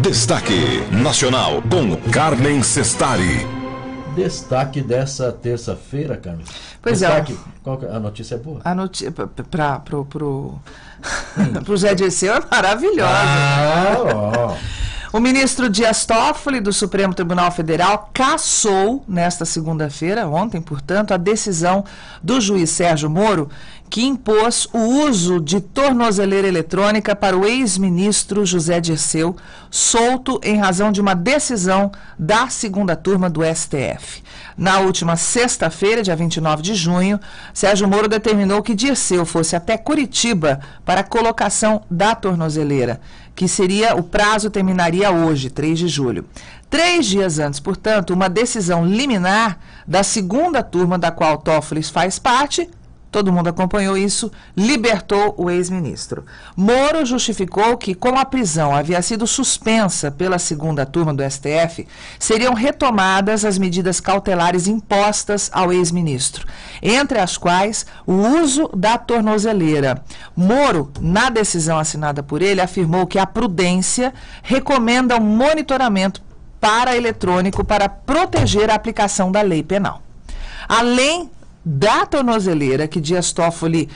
Destaque Nacional com Carmen Sestari. Destaque dessa terça-feira, Carmen. Pois Destaque, a notícia é boa? A notícia pro Zé Dirceu é maravilhosa. O ministro Dias Toffoli, do Supremo Tribunal Federal, cassou nesta segunda-feira, ontem, portanto, a decisão do juiz Sérgio Moro, que impôs o uso de tornozeleira eletrônica para o ex-ministro José Dirceu, solto em razão de uma decisão da segunda turma do STF. Na última sexta-feira, dia 29 de junho, Sérgio Moro determinou que Dirceu fosse até Curitiba para a colocação da tornozeleira, que o prazo terminaria hoje, 3 de julho. 3 dias antes, portanto, uma decisão liminar da segunda turma da qual Toffoli faz parte, todo mundo acompanhou isso, libertou o ex-ministro. Moro justificou que, como a prisão havia sido suspensa pela segunda turma do STF, seriam retomadas as medidas cautelares impostas ao ex-ministro, entre as quais o uso da tornozeleira. Moro, na decisão assinada por ele, afirmou que a prudência recomenda um monitoramento eletrônico para proteger a aplicação da lei penal. Além da tornozeleira, que Dias Toffoli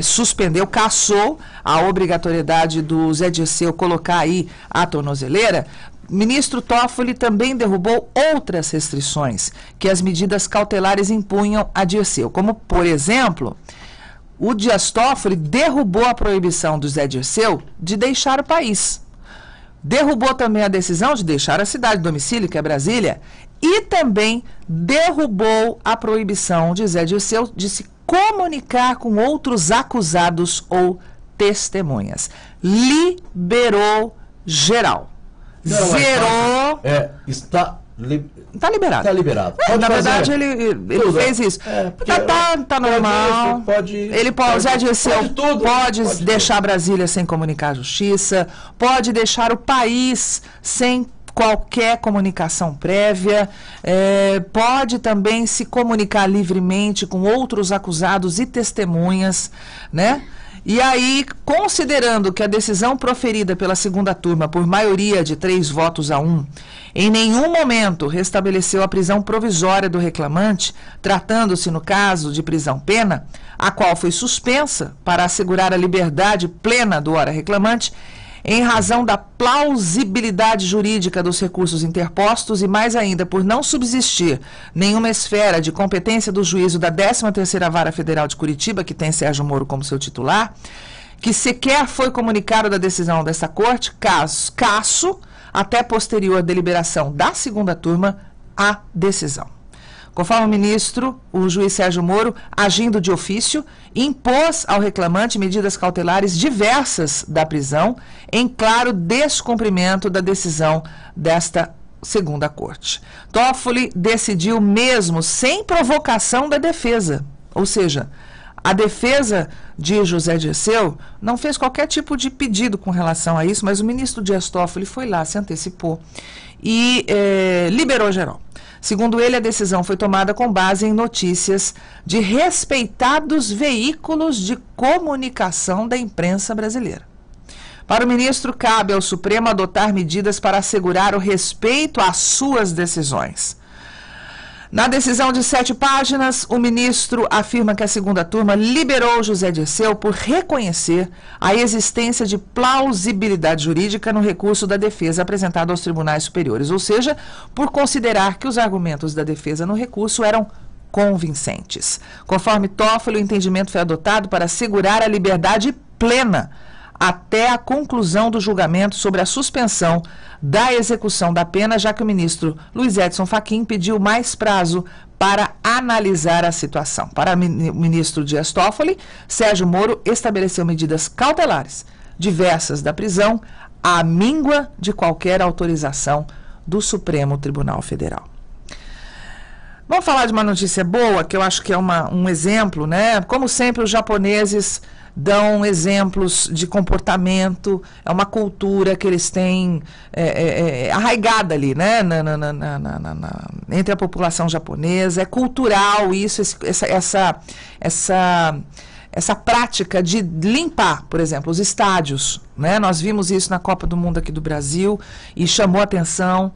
suspendeu, cassou a obrigatoriedade do Zé Dirceu colocar aí a tornozeleira, ministro Toffoli também derrubou outras restrições que as medidas cautelares impunham a Dirceu, como, por exemplo, o Dias Toffoli derrubou a proibição do Zé Dirceu de deixar o país. Derrubou também a decisão de deixar a cidade de domicílio, que é Brasília, e também derrubou a proibição de Zé Dirceu de se comunicar com outros acusados ou testemunhas. Liberou geral. Zerou. Está liberado. Está liberado. Na verdade, ele fez isso. Tá normal. O Zé Dirceu pode deixar Brasília sem comunicar à justiça, pode deixar o país sem qualquer comunicação prévia, pode também se comunicar livremente com outros acusados e testemunhas, né? E aí, considerando que a decisão proferida pela segunda turma por maioria de 3 votos a 1, em nenhum momento restabeleceu a prisão provisória do reclamante, tratando-se, no caso, de prisão-pena, a qual foi suspensa para assegurar a liberdade plena do ora reclamante, em razão da plausibilidade jurídica dos recursos interpostos e, mais ainda, por não subsistir nenhuma esfera de competência do juízo da 13ª Vara Federal de Curitiba, que tem Sérgio Moro como seu titular, que sequer foi comunicado da decisão dessa corte, casso, até posterior deliberação da segunda turma, a decisão. Conforme o ministro, o juiz Sérgio Moro, agindo de ofício, impôs ao reclamante medidas cautelares diversas da prisão, em claro descumprimento da decisão desta segunda corte. Toffoli decidiu mesmo sem provocação da defesa, ou seja, a defesa de José Dirceu não fez qualquer tipo de pedido com relação a isso, mas o ministro Dias Toffoli foi lá, se antecipou e liberou geral. Segundo ele, a decisão foi tomada com base em notícias de respeitados veículos de comunicação da imprensa brasileira. Para o ministro, cabe ao Supremo adotar medidas para assegurar o respeito às suas decisões. Na decisão de 7 páginas, o ministro afirma que a segunda turma liberou José Dirceu por reconhecer a existência de plausibilidade jurídica no recurso da defesa apresentado aos tribunais superiores, ou seja, por considerar que os argumentos da defesa no recurso eram convincentes. Conforme Toffoli, o entendimento foi adotado para assegurar a liberdade plena até a conclusão do julgamento sobre a suspensão da execução da pena, já que o ministro Luiz Edson Fachin pediu mais prazo para analisar a situação. Para o ministro Dias Toffoli, Sérgio Moro estabeleceu medidas cautelares diversas da prisão, à míngua de qualquer autorização do Supremo Tribunal Federal. Vamos falar de uma notícia boa, que eu acho que é um exemplo, né? Como sempre, os japoneses dão exemplos de comportamento, é uma cultura que eles têm arraigada ali, né? Entre a população japonesa, é cultural isso, essa prática de limpar, por exemplo, os estádios, né? Nós vimos isso na Copa do Mundo aqui do Brasil e chamou a atenção,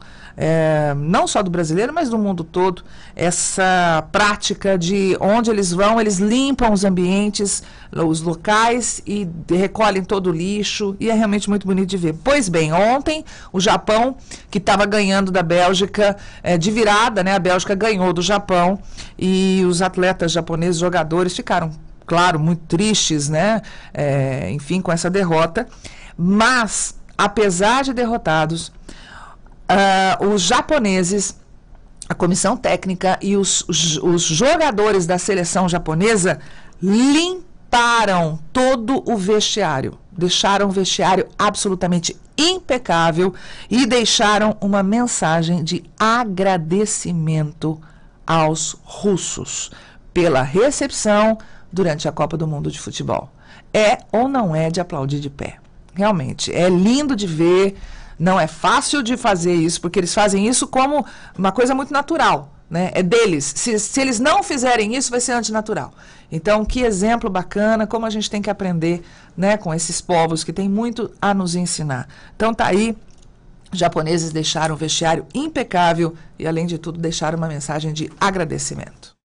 não só do brasileiro, mas do mundo todo, essa prática de onde eles vão, eles limpam os ambientes, os locais e recolhem todo o lixo, e é realmente muito bonito de ver. Pois bem, ontem o Japão, que estava ganhando da Bélgica de virada, né? A Bélgica ganhou do Japão e os atletas japoneses, jogadores, ficaram, claro, muito tristes, né? Enfim, com essa derrota, mas apesar de derrotados, os japoneses, a comissão técnica e os jogadores da seleção japonesa limparam todo o vestiário, deixaram o vestiário absolutamente impecável e deixaram uma mensagem de agradecimento aos russos pela recepção durante a Copa do Mundo de Futebol. É ou não é de aplaudir de pé? Realmente, é lindo de ver. Não é fácil de fazer isso, porque eles fazem isso como uma coisa muito natural, né? É deles. Se eles não fizerem isso, vai ser antinatural. Então, que exemplo bacana, como a gente tem que aprender, né, com esses povos que têm muito a nos ensinar. Então, tá aí, os japoneses deixaram o vestiário impecável e, além de tudo, deixaram uma mensagem de agradecimento.